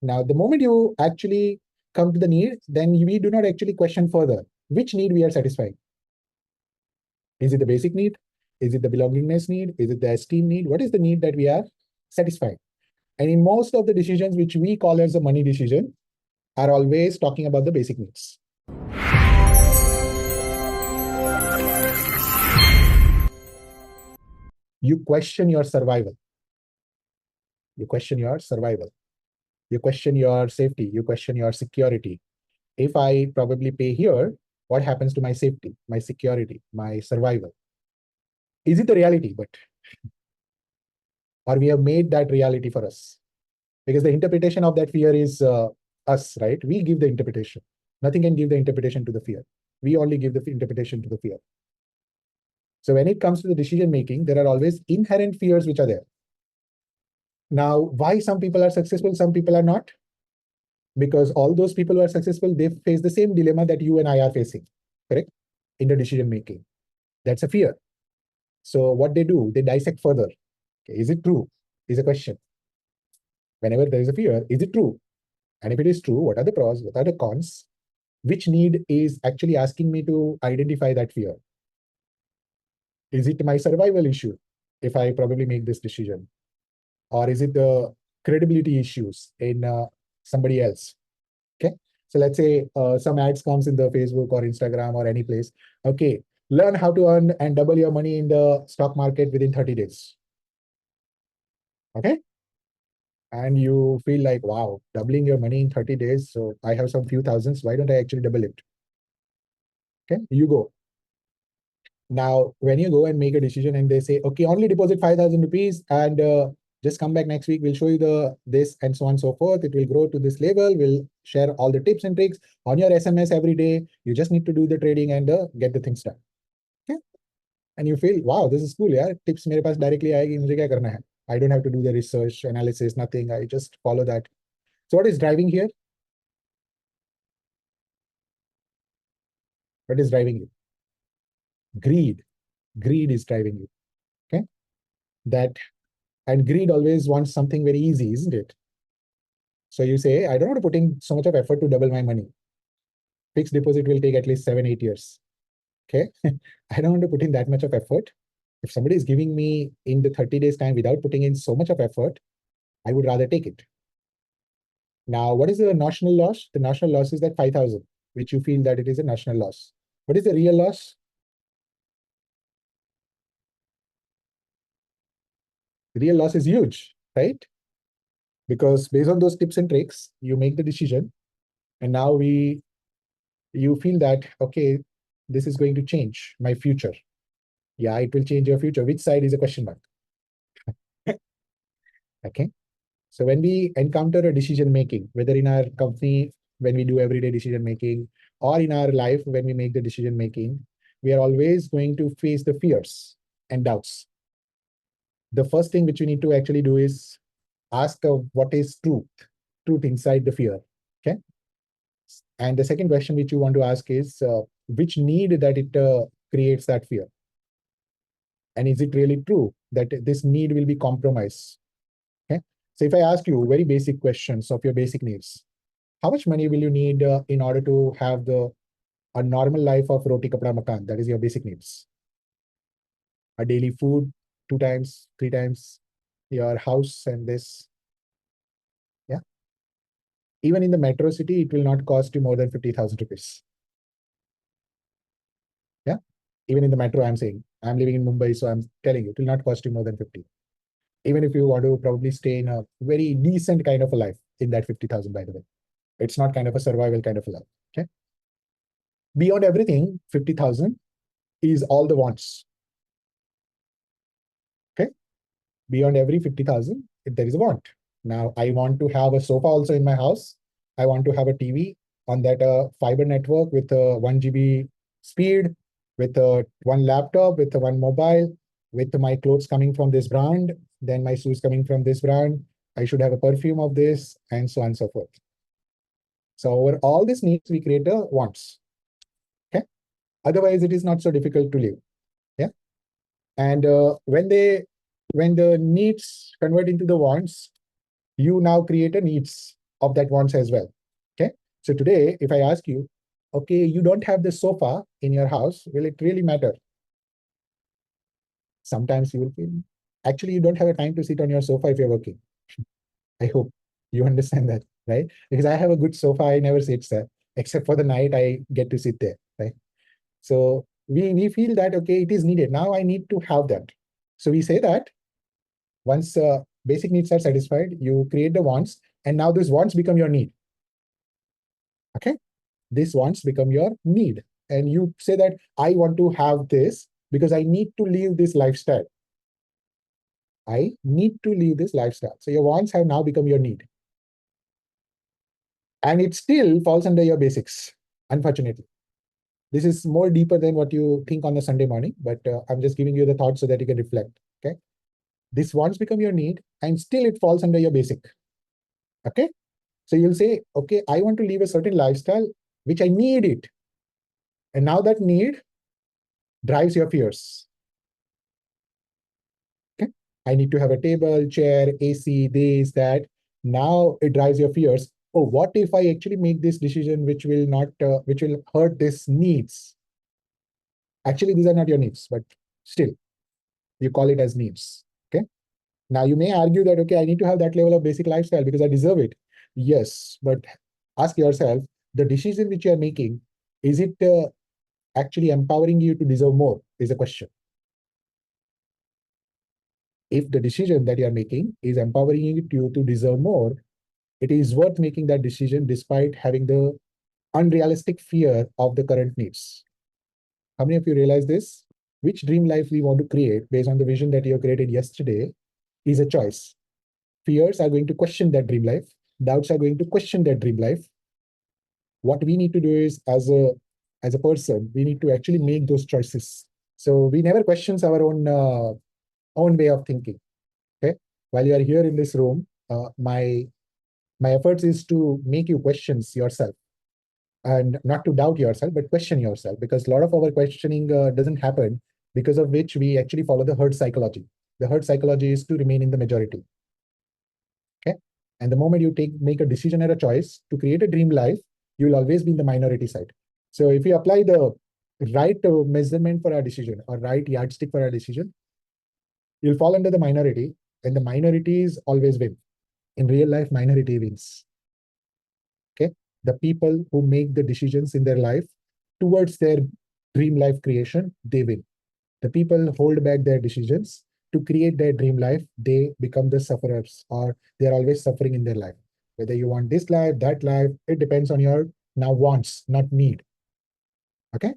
Now, the moment you actually come to the need, then we do not actually question further which need we are satisfying. Is it the basic need? Is it the belongingness need? Is it the esteem need? What is the need that we are satisfying? And in most of the decisions which we call as a money decision are always talking about the basic needs. You question your survival. You question your survival. You question your safety. You question your security. If I probably pay here, what happens to my safety, my security, my survival? Is it the reality? Or we have made that reality for us? Because the interpretation of that fear is us, right? We give the interpretation. Nothing can give the interpretation to the fear. We only give the interpretation to the fear. So when it comes to the decision making, there are always inherent fears which are there. Now, why some people are successful, some people are not? Because all those people who are successful, they face the same dilemma that you and I are facing, correct? In the decision making. That's a fear. So what they do, they dissect further. Okay, is it true? Is a question. Whenever there is a fear, is it true? And if it is true, what are the pros? What are the cons? Which need is actually asking me to identify that fear? Is it my survival issue if I probably make this decision? Or is it the credibility issues in somebody else? Okay. So let's say some ads comes in the Facebook or Instagram or any place. Okay. Learn how to earn and double your money in the stock market within 30 days. Okay. And you feel like, wow, doubling your money in 30 days. So I have some few thousands. Why don't I actually double it? Okay. You go. Now, when you go and make a decision and they say, okay, only deposit 5,000 rupees and just come back next week, we'll show you the this and so on and so forth. It will grow to this level. We'll share all the tips and tricks on your SMS every day. You just need to do the trading and get the things done. Okay? And you feel, wow, this is cool. Yeah, tips मेरे पास directly आएगी, मुझे क्या करना है? I don't have to do the research, analysis, nothing. I just follow that. So what is driving here? What is driving you? Greed. Greed is driving you. Okay. That and greed always wants something very easy, isn't it? So you say, I don't want to put in so much of effort to double my money. Fixed deposit will take at least 7, 8 years. Okay. I don't want to put in that much of effort. If somebody is giving me in the 30 days time without putting in so much of effort, I would rather take it. Now, what is the national loss? The national loss is that 5,000, which you feel that it is a national loss. What is the real loss? The real loss is huge, right? Because based on those tips and tricks, you make the decision. And now you feel that, okay, this is going to change my future. Yeah, it will change your future. Which side is a question mark? Okay. So when we encounter a decision making, whether in our company, when we do everyday decision making, or in our life, when we make the decision making, we are always going to face the fears and doubts. The first thing which you need to actually do is ask what is truth inside the fear. Okay. And the second question which you want to ask is which need that it creates that fear? And is it really true that this need will be compromised? Okay. So if I ask you very basic questions of your basic needs, how much money will you need in order to have a normal life of roti kapda makan? That is your basic needs. A daily food, 2 times, 3 times, your house and this. Yeah. Even in the metro city, it will not cost you more than 50,000 rupees. Yeah. Even in the metro, I'm saying, I'm living in Mumbai, so I'm telling you, it will not cost you more than 50. Even if you want to probably stay in a very decent kind of a life in that 50,000, by the way. It's not kind of a survival kind of a life. Okay. Beyond everything, 50,000 is all the wants. Okay. Beyond every 50,000, there is a want. Now, I want to have a sofa also in my house. I want to have a TV on that fiber network with a 1 GB speed, with one laptop, with one mobile, with my clothes coming from this brand, then my shoes coming from this brand. I should have a perfume of this, and so on and so forth. So over all these needs, we create the wants. Okay. Otherwise, it is not so difficult to live. Yeah. And when the needs convert into the wants, you now create a needs of that wants as well. Okay. So today, if I ask you, okay, you don't have the sofa in your house, will it really matter? Sometimes you will feel, actually, you don't have a time to sit on your sofa if you're working. I hope you understand that, right? Because I have a good sofa, I never sit there, except for the night I get to sit there, right? So we feel that, okay, it is needed. Now I need to have that. So we say that once basic needs are satisfied, you create the wants, and now those wants become your need. Okay. These wants become your need. And you say that I want to have this because I need to live this lifestyle. I need to live this lifestyle. So your wants have now become your need. And it still falls under your basics, unfortunately. This is more deeper than what you think on a Sunday morning, but I'm just giving you the thought so that you can reflect. Okay. This wants become your need, and still it falls under your basic. Okay. So you'll say, okay, I want to live a certain lifestyle, which I need it. And now that need drives your fears. Okay. I need to have a table, chair, AC, this, that. Now it drives your fears. Oh, what if I actually make this decision which will not, which will hurt these needs? Actually, these are not your needs, but still, you call it as needs. Okay. Now you may argue that, okay, I need to have that level of basic lifestyle because I deserve it. Yes, but ask yourself, the decision which you are making, is it actually empowering you to deserve more? Is a question. If the decision that you are making is empowering you to deserve more, it is worth making that decision despite having the unrealistic fear of the current needs. How many of you realize this? Which dream life we want to create based on the vision that you created yesterday is a choice. Fears are going to question that dream life. Doubts are going to question that dream life. What we need to do is, as a person, we need to actually make those choices. So we never questions our own way of thinking. Okay. While you are here in this room, my efforts is to make you questions yourself, and not to doubt yourself, but question yourself, because a lot of our questioning doesn't happen, because of which we actually follow the herd psychology. The herd psychology is to remain in the majority. Okay. And the moment you make a decision or a choice to create a dream life, you will always be in the minority side. So if you apply the right measurement for our decision, or right yardstick for our decision, you'll fall under the minority, and the minorities always win. In real life, minority wins. Okay. The people who make the decisions in their life towards their dream life creation, they win. The people hold back their decisions to create their dream life, they become the sufferers, or they're always suffering in their life. Whether you want this life, that life, it depends on your now wants, not need. Okay.